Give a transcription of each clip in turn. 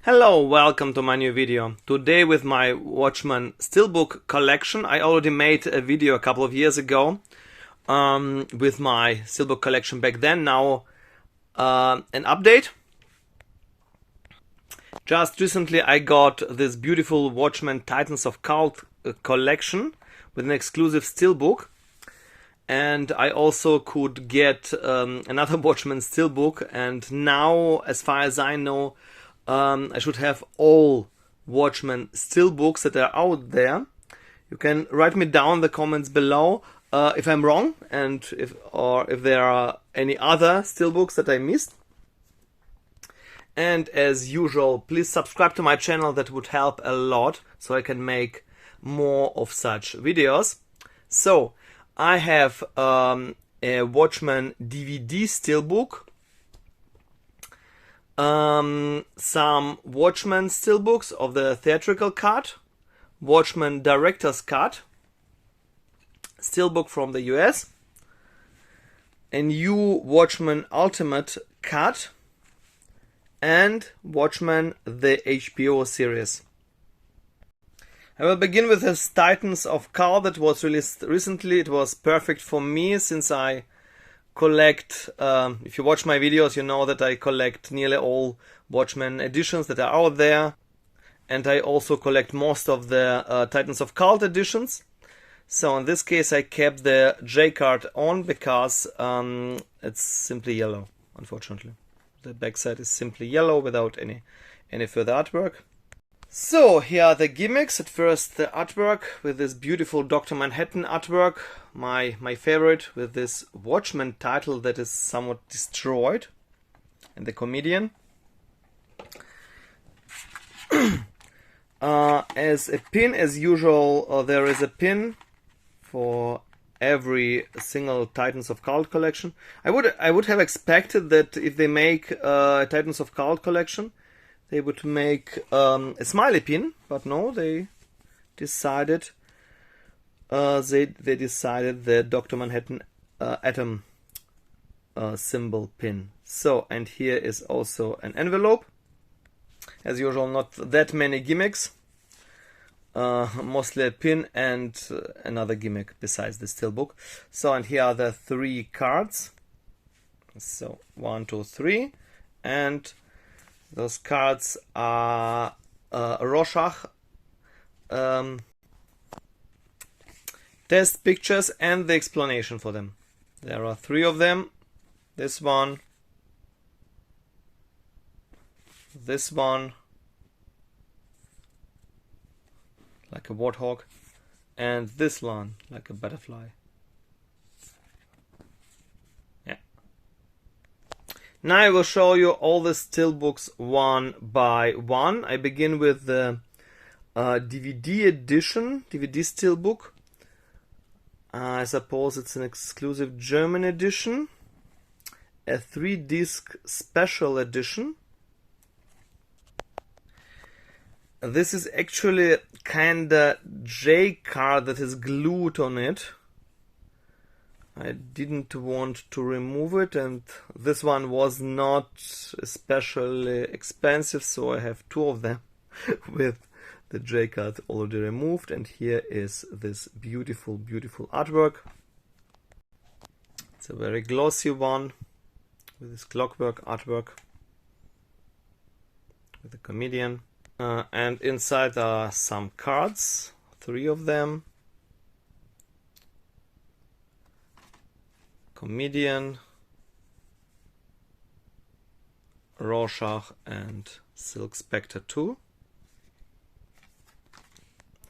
Hello, welcome to my new video. Today with my Watchmen Steelbook collection. I already made a video a couple of years ago with my Steelbook collection back then. Now an update. Just recently I got this beautiful Watchmen Titans of Cult collection with an exclusive Steelbook. And I also could get another Watchmen Steelbook, and now, as far as I know, I should have all Watchmen Steelbooks that are out there. You can write me down in the comments below if I'm wrong, and if there are any other Steelbooks that I missed. And as usual, please subscribe to my channel. That would help a lot, so I can make more of such videos. So I have a Watchmen DVD Steelbook, some Watchmen Steelbooks of the theatrical cut, Watchmen Director's Cut, Steelbook from the US, a new Watchmen Ultimate Cut, and Watchmen the HBO series. I will begin with this Titans of Cult that was released recently. It was perfect for me since I collect, if you watch my videos, you know that I collect nearly all Watchmen editions that are out there. And I also collect most of the Titans of Cult editions. So in this case I kept the J card on because it's simply yellow, unfortunately. The backside is simply yellow without any further artwork. So here are the gimmicks. At first the artwork with this beautiful Dr. Manhattan artwork, my favorite, with this Watchmen title that is somewhat destroyed, and the comedian. As a pin, as usual, there is a pin for every single Titans of Cult collection. I would have expected that if they make a Titans of Cult collection, they would make a smiley pin, but no, they decided they decided the Dr. Manhattan atom symbol pin. So, and here is also an envelope. As usual, not that many gimmicks. Mostly a pin and another gimmick besides the Steelbook. So, and here are the 3 cards. So 1, 2, 3, and those cards are Rorschach test pictures and the explanation for them. There are 3 of them. This one, this one, like a warthog, and this one, like a butterfly. Yeah. Now I will show you all the Steelbooks one by one. I begin with the DVD edition, DVD Steelbook. I suppose it's an exclusive German edition. A 3-disc special edition. This is actually kinda J card that is glued on it. I didn't want to remove it, and this one was not especially expensive, so I have 2 of them with the J card already removed. And here is this beautiful, beautiful artwork. It's a very glossy one with this clockwork artwork with the comedian. And inside are some cards, 3 of them. Comedian, Rorschach, and Silk Spectre 2.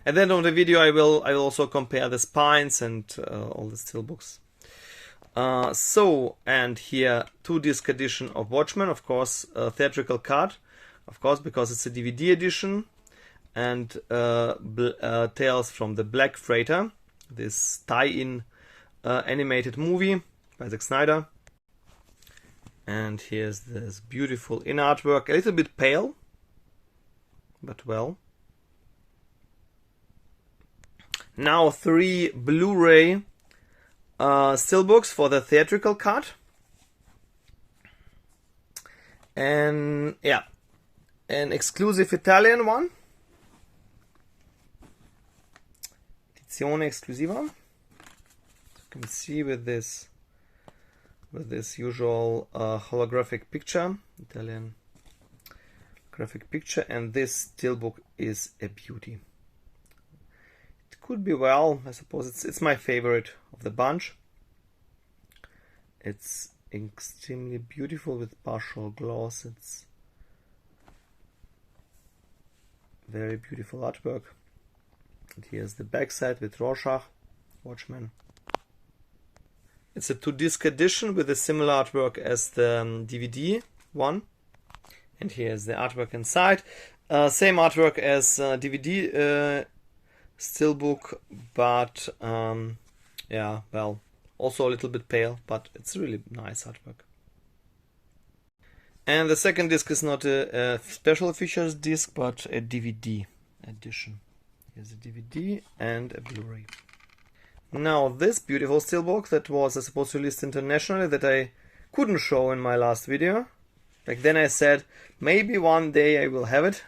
At the end of the video I will also compare the spines and all the Steelbooks. So, and here 2-disc edition of Watchmen, of course, theatrical cut, of course, because it's a DVD edition, and Tales from the Black Freighter, this tie-in animated movie by Zack Snyder. And here's this beautiful in artwork, a little bit pale, but well. Now 3 Blu-ray Steelbooks for the theatrical cut. And yeah, an exclusive Italian one. Edizione esclusiva. You can see with this usual holographic picture, Italian graphic picture, and this steelbook is a beauty. It could be, well, I suppose it's my favorite of the bunch. It's extremely beautiful with partial gloss. It's very beautiful artwork. And here's the backside with Rorschach, Watchmen. It's a 2-disc edition with a similar artwork as the DVD one. And here's the artwork inside. Same artwork as DVD steelbook, but yeah, well, also a little bit pale, but it's really nice artwork. And the second disc is not a special features disc, but a DVD edition. Here's a DVD and a Blu-ray. Now this beautiful steelbook that was supposed to released internationally that I couldn't show in my last video. Back then I said maybe one day I will have it.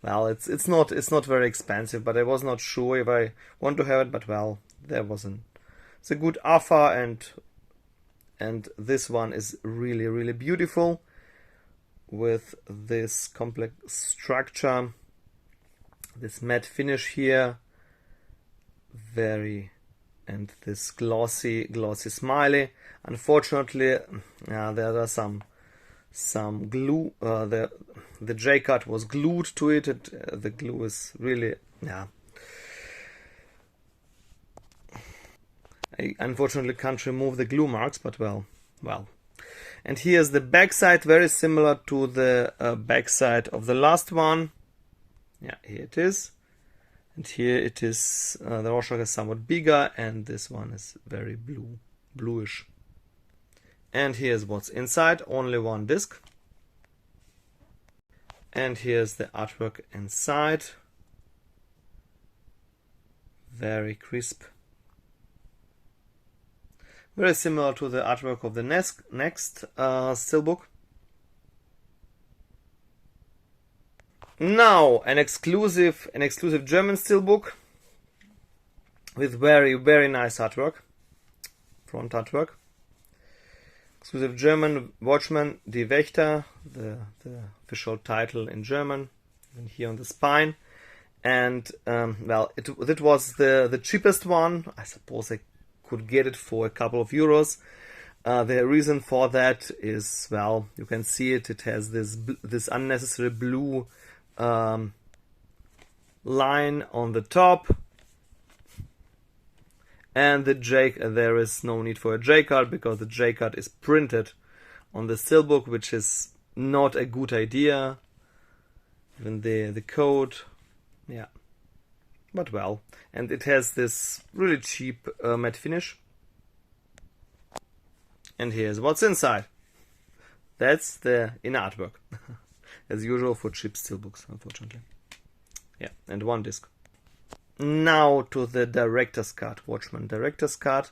Well, it's not very expensive, but I was not sure if I want to have it. But well, there wasn't. It's a good offer, and this one is really beautiful with this complex structure, this matte finish here, and this glossy smiley. Unfortunately, there are some glue. The J-cut was glued to it. The glue is really, yeah. I unfortunately can't remove the glue marks, but well. And here's the backside, very similar to the backside of the last one. Yeah, here it is. And here it is, the Rorschach is somewhat bigger, and this one is very bluish. And here's what's inside, only one disc. And here's the artwork inside. Very crisp. Very similar to the artwork of the next steelbook. Now an exclusive German steelbook with very nice artwork, front artwork. Exclusive German, Watchmen, Die Wächter, the official title in German, and here on the spine. And well, it was the cheapest one. I suppose I could get it for a couple of euros. The reason for that is, well, you can see it. It has this unnecessary blue line on the top, and there is no need for a J-cut because the J-cut is printed on the steelbook, which is not a good idea. Even the code, yeah, but well, and it has this really cheap matte finish. And here's what's inside. That's the inner artwork. As usual for cheap steelbooks, unfortunately. Yeah, and one disc. Now to the director's cut, Watchmen director's cut.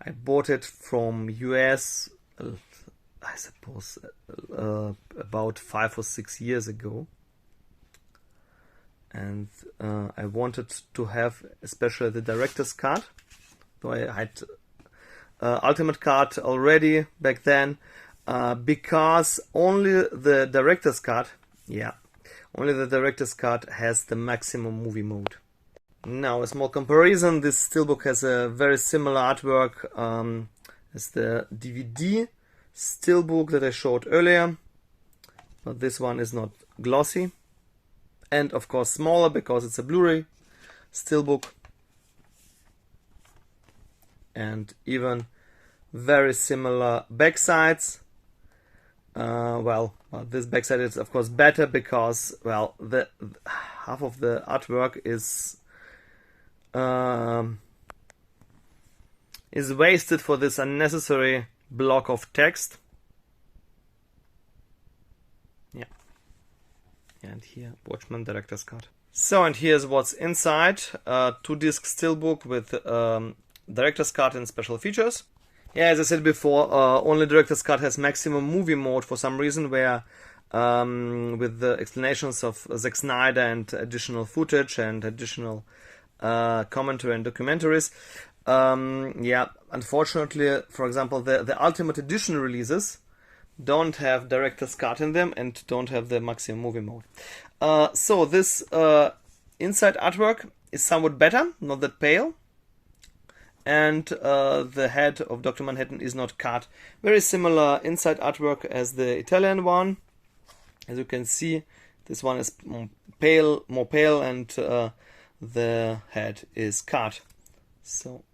I bought it from US, I suppose, about 5 or 6 years ago. And I wanted to have especially the director's cut. So I had Ultimate Cut already back then. Because only the director's cut, only the director's cut has the maximum movie mode. Now a small comparison, this steelbook has a very similar artwork as the DVD steelbook that I showed earlier, but this one is not glossy, and of course smaller because it's a Blu-ray steelbook, and even very similar backsides. Well, this backside is of course better because, well, the half of the artwork is wasted for this unnecessary block of text. Yeah, and here Watchmen director's cut. So, and here's what's inside: 2-disc steelbook with director's cut and special features. Yeah, as I said before, only director's cut has maximum movie mode for some reason, where with the explanations of Zack Snyder and additional footage and additional commentary and documentaries. Yeah, unfortunately, for example, the Ultimate Edition releases don't have director's cut in them and don't have the maximum movie mode. So this inside artwork is somewhat better, not that pale. And the head of Dr. Manhattan is not cut. Very similar inside artwork as the Italian one. As you can see, this one is more pale, and the head is cut. So,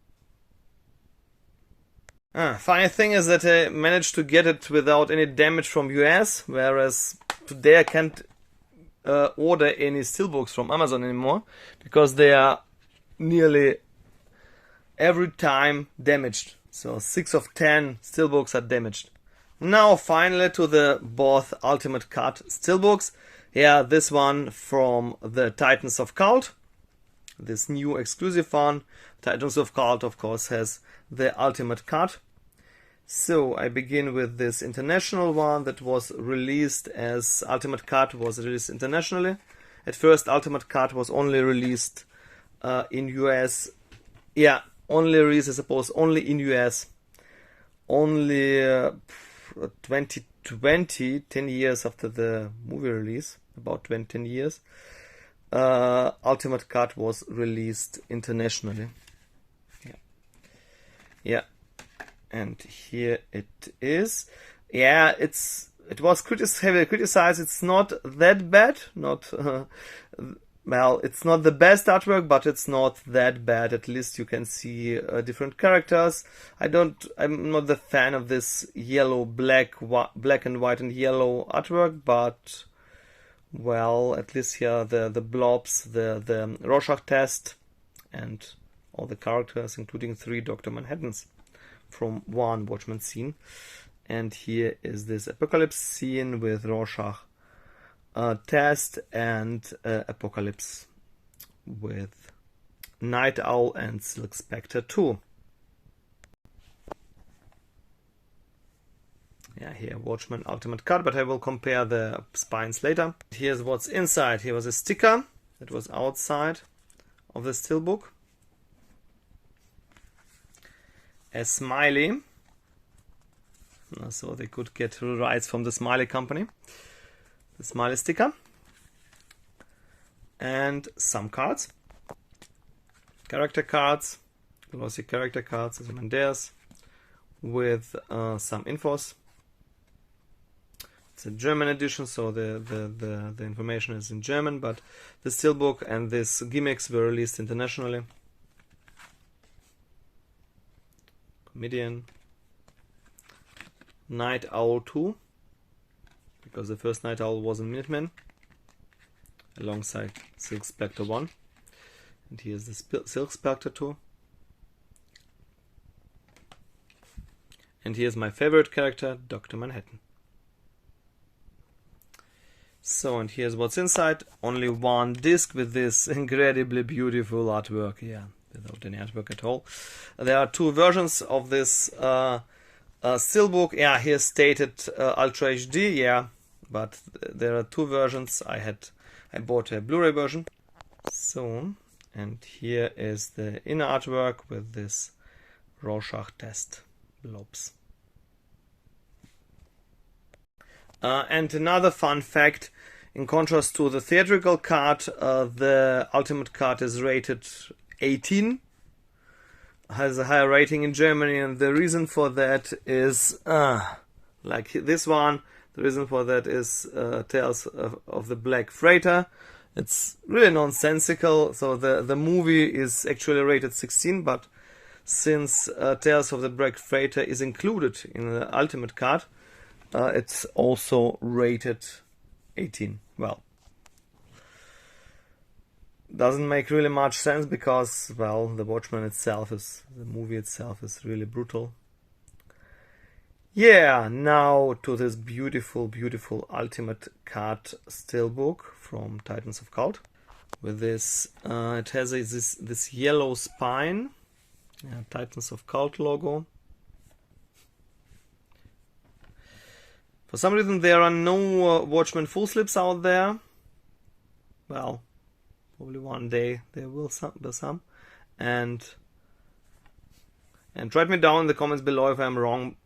funny thing is that I managed to get it without any damage from US, whereas today I can't order any steelbooks from Amazon anymore because they are nearly every time damaged. So 6 of 10 steelbooks are damaged. Now finally to the both Ultimate Cut steelbooks. Yeah, this one from the Titans of Cult. This new exclusive one. Titans of Cult, of course, has the Ultimate Cut. So I begin with this international one that was released as Ultimate Cut was released internationally. At first Ultimate Cut was only released in US. Yeah, only released, I suppose, only in US. Only 2020, 10 years after the movie release, about 10 years, Ultimate Cut was released internationally. Yeah, and here it is. Yeah, it was heavily criticized. It's not that bad. Not well, it's not the best artwork, but it's not that bad. At least you can see different characters. I'm not the fan of this yellow, black and white and yellow artwork, but well, at least here the blobs, the Rorschach test, and all the characters, including 3 Dr. Manhattans from one Watchmen scene. And here is this Apocalypse scene with Rorschach test and Apocalypse with Night Owl and Silk Spectre 2. Yeah, here Watchmen Ultimate Cut, but I will compare the spines later. Here's what's inside. Here was a sticker that was outside of the steelbook. A smiley. So they could get rights from the Smiley company. The Smiley sticker. And some cards. Character cards. Glossy character cards, as Ozymandias, with some infos. It's a German edition, so the information is in German, but the steelbook and these gimmicks were released internationally. Comedian. Night Owl 2, because the first Night Owl was in Minutemen, alongside Silk Spectre 1. And here's the Silk Spectre 2. And here's my favorite character, Dr. Manhattan. So, and here's what's inside. Only one disc with this incredibly beautiful artwork. Yeah, without any artwork at all. There are 2 versions of this steelbook. Yeah, here stated Ultra HD. Yeah, but there are 2 versions. I bought a Blu-ray version. So, and here is the inner artwork with this Rorschach test blobs. And another fun fact, in contrast to the theatrical cut, the Ultimate Cut is rated 18. Has a higher rating in Germany, and the reason for that is like this one. The reason for that is Tales of the Black Freighter. It's really nonsensical. So the movie is actually rated 16, but since Tales of the Black Freighter is included in the Ultimate Cut, it's also rated 18. Well, doesn't make really much sense because, well, the movie itself is really brutal. Yeah, now to this beautiful, beautiful Ultimate Cut steelbook from Titans of Cult. With this, it has this yellow spine, Titans of Cult logo. For some reason there are no Watchmen full slips out there. Well, probably one day there will be some. And write me down in the comments below if I'm wrong.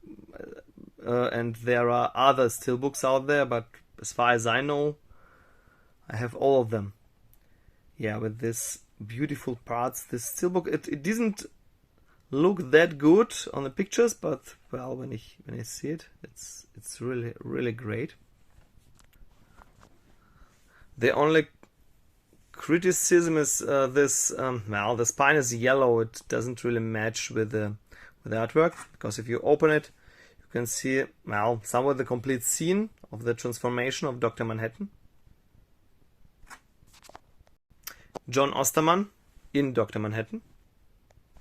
And there are other steelbooks out there, but as far as I know, I have all of them. Yeah, with this beautiful parts. This steelbook, it doesn't look that good on the pictures, but well, when I see it, it's really great. The only criticism is this. Well, the spine is yellow. It doesn't really match with the artwork, because if you open it, you can see, well, somewhat the complete scene of the transformation of Dr. Manhattan. John Osterman in Dr. Manhattan.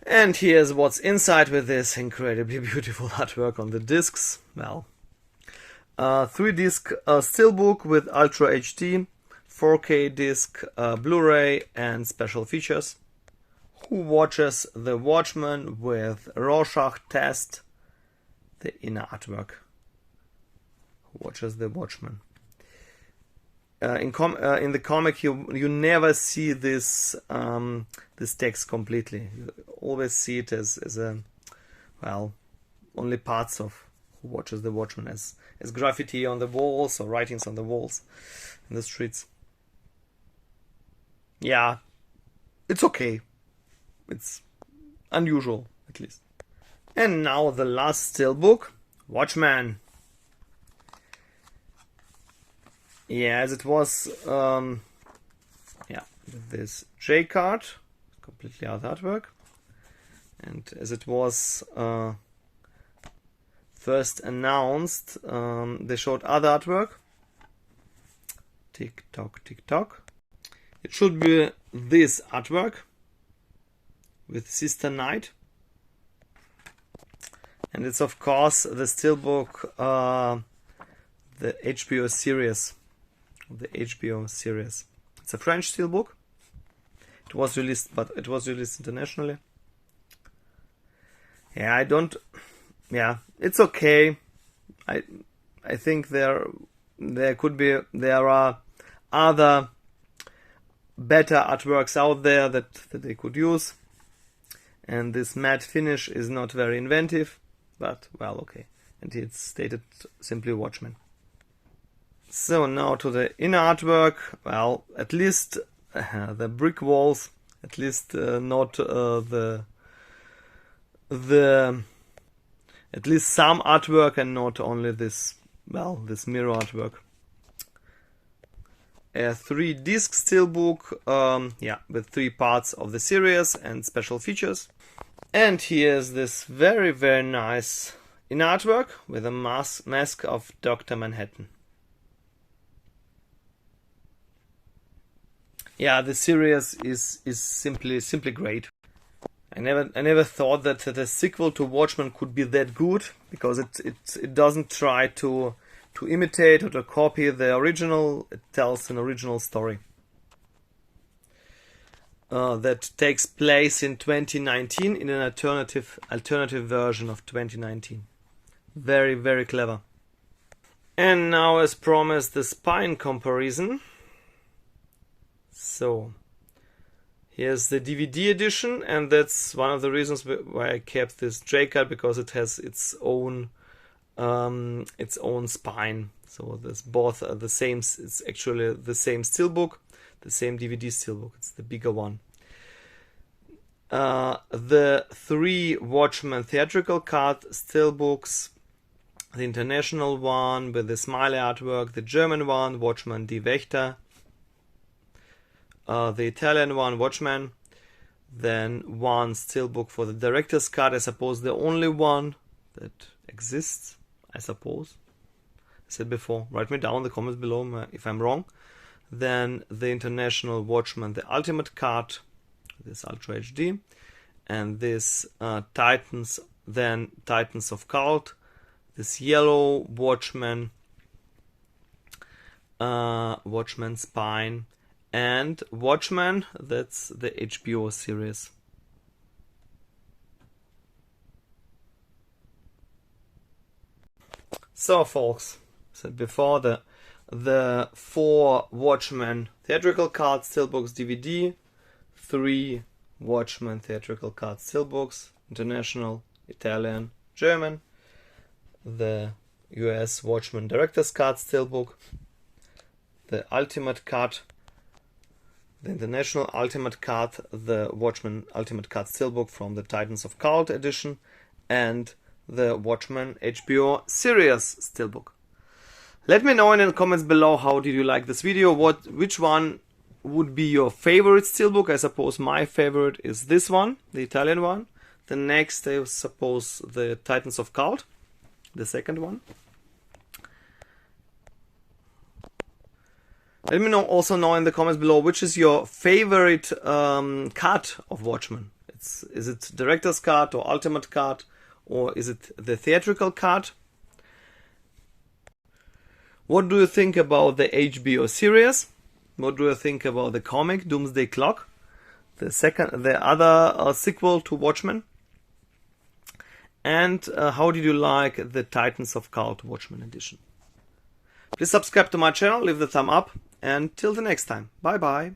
And here's what's inside with this incredibly beautiful artwork on the discs. Well, 3-disc steelbook with Ultra HD, 4K disc, Blu-ray, and special features. Who watches the Watchmen with Rorschach test? The inner artwork. Who watches the Watchmen? In the comic, you never see this this text completely. You always see it as a, well, only parts of who watches the Watchmen, as graffiti on the walls or writings on the walls in the streets. Yeah, it's okay. It's unusual, at least. And now the last steelbook, Watchmen. Yeah, as it was, yeah, with this J card, completely out artwork, and as it was first announced, they showed other artwork. Tick tock, tick tock. It should be this artwork with Sister Night, and it's of course the steelbook, the HBO series. The HBO series. It's a French steelbook. It was released, but it was released internationally. Yeah, it's okay. I think there are other better artworks out there that they could use, and this matte finish is not very inventive, but well, okay. And it's stated simply Watchmen. So now to the inner artwork. Well, at least the brick walls, at least not at least some artwork and not only this, well, this mirror artwork. A 3-disc steelbook, yeah, with 3 parts of the series and special features. And here's this very nice inner artwork with a mask of Dr. Manhattan. Yeah, the series is simply great. I never thought that the sequel to Watchmen could be that good, because it doesn't try to imitate or to copy the original. It tells an original story that takes place in 2019 in an alternative version of 2019. Very clever. And now, as promised, the spine comparison. So here's the DVD edition, and that's one of the reasons why I kept this J-card, because it has its own spine. So this both are the same. It's actually the same steelbook, the same DVD steelbook. It's the bigger one. The 3 Watchmen theatrical cut steelbooks, the international one with the smiley artwork, the German one, Watchmen Die Wächter, the Italian one, Watchmen, then one steelbook for the director's cut, I suppose the only one that exists, I suppose. I said before, write me down in the comments below if I'm wrong. Then the international Watchmen, the ultimate cut, this Ultra HD, and this Titans of Cult, this yellow Watchmen, Watchmen spine, and Watchmen, that's the HBO series. So folks, said before, the 4 Watchmen theatrical cards, steelbooks, DVD, 3 Watchmen theatrical cards, steelbooks, international, Italian, German, the US Watchmen director's card steelbook, the Ultimate Cut, the International Ultimate Cut, the Watchmen Ultimate Cut steelbook from the Titans of Cult edition, and the Watchmen HBO series steelbook. Let me know in the comments below how did you like this video, which one would be your favorite steelbook. I suppose my favorite is this one, the Italian one. The next, I suppose, the Titans of Cult, the second one. Let me also know in the comments below which is your favorite cut of Watchmen. Is it director's cut or ultimate cut, or is it the theatrical cut? What do you think about the HBO series? What do you think about the comic Doomsday Clock, the other sequel to Watchmen? And how did you like the Titans of Cult Watchmen edition? Please subscribe to my channel, leave the thumb up, and till the next time. Bye bye.